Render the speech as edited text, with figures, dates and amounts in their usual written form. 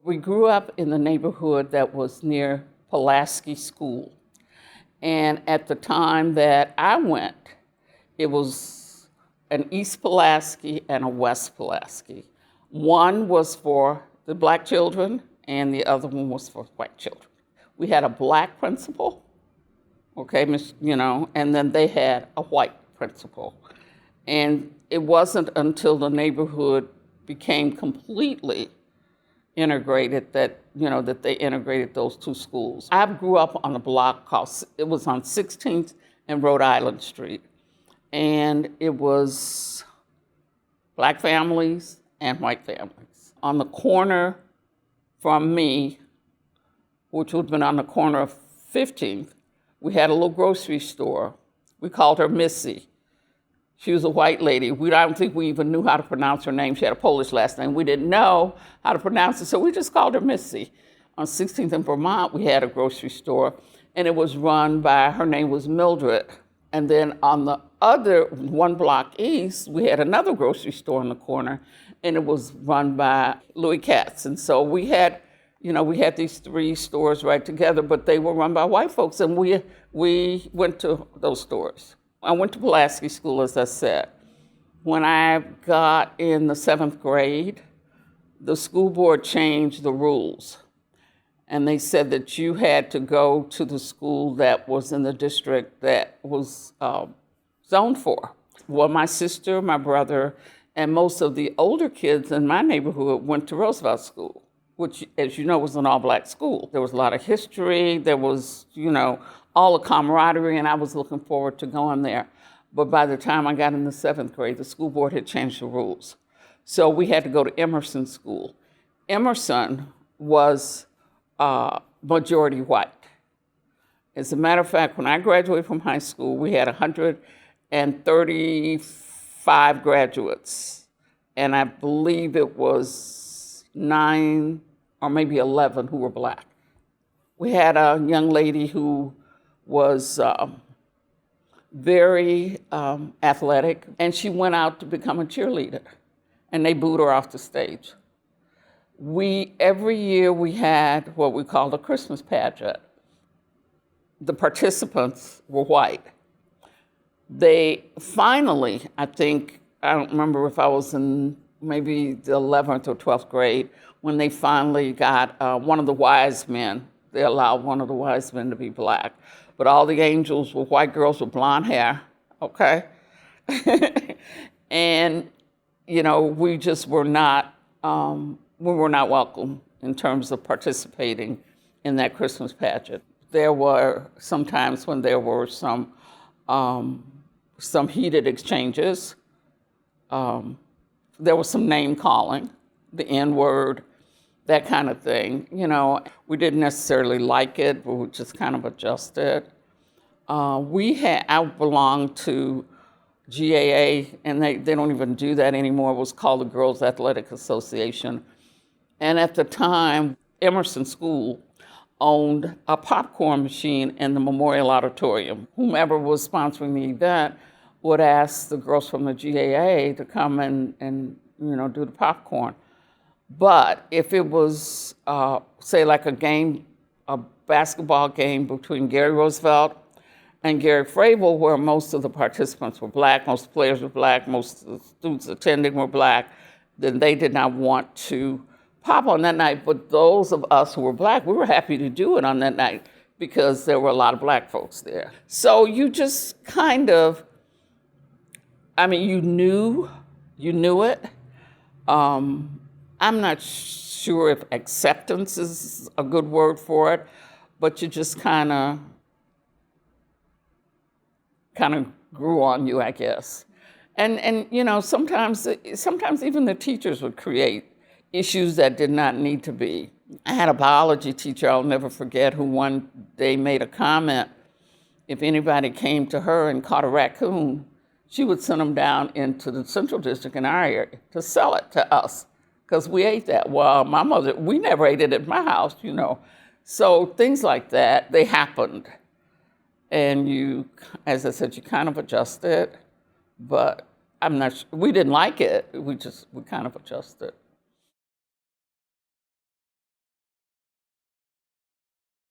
We grew up in the neighborhood that was near Pulaski School. And at the time that I went, it was an East Pulaski and a West Pulaski. One was for the black children, and the other one was for white children. We had a black principal, okay, and then they had a white principal. And it wasn't until the neighborhood became completely integrated that they integrated those two schools. I grew up on a block called, it was on 16th and Rhode Island Street. And it was black families and white families. On the corner from me, which would have been on the corner of 15th, we had a little grocery store. We called her Missy. She was a white lady. I don't think we even knew how to pronounce her name. She had a Polish last name. We didn't know how to pronounce it, so we just called her Missy. On 16th and Vermont, we had a grocery store, and it was run by, her name was Mildred. And then on the other one block east, we had another grocery store in the corner, and it was run by Louis Katz. And so we had these three stores right together, but they were run by white folks, and we went to those stores. I went to Pulaski School, as I said. When I got in the 7th grade, the school board changed the rules. And they said that you had to go to the school that was in the district that was zoned for. Well, my sister, my brother, and most of the older kids in my neighborhood went to Roosevelt School, which, as you know, was an all-black school. There was a lot of history. There was, all the camaraderie, and I was looking forward to going there. But by the time I got in the 7th grade, the school board had changed the rules. So we had to go to Emerson School. Emerson was majority white. As a matter of fact, when I graduated from high school, we had 135 graduates. And I believe it was 9 or maybe 11 who were black. We had a young lady who was very athletic, and she went out to become a cheerleader, and they booed her off the stage. Every year we had what we called a Christmas pageant. The participants were white. They finally, I don't remember if I was in maybe the 11th or 12th grade, when they finally got one of the wise men. They allowed one of the wise men to be black. But all the angels were white girls with blonde hair, okay? And, we just were not, we were not welcome in terms of participating in that Christmas pageant. There were some times when there were some heated exchanges. There was some name calling, the N-word, that kind of thing. We didn't necessarily like it, but we just kind of adjusted. I belonged to GAA, and they don't even do that anymore. It was called the Girls Athletic Association. And at the time, Emerson School owned a popcorn machine in the Memorial Auditorium. Whomever was sponsoring the event would ask the girls from the GAA to come and do the popcorn. But if it was, say, like a basketball game between Gary Roosevelt and Gary Fravel, where most of the participants were black, most players were black, most of the students attending were black, then they did not want to pop on that night. But those of us who were black, we were happy to do it on that night because there were a lot of black folks there. So you just kind of, you knew it. I'm not sure if acceptance is a good word for it, but you just kind of grew on you, I guess. And sometimes even the teachers would create issues that did not need to be. I had a biology teacher I'll never forget who one day made a comment. If anybody came to her and caught a raccoon, she would send them down into the Central District in our area to sell it to us, because we ate that. Well, we never ate it at my house, So things like that, they happened. And you, as I said, you kind of adjusted, but we didn't like it. We kind of adjusted.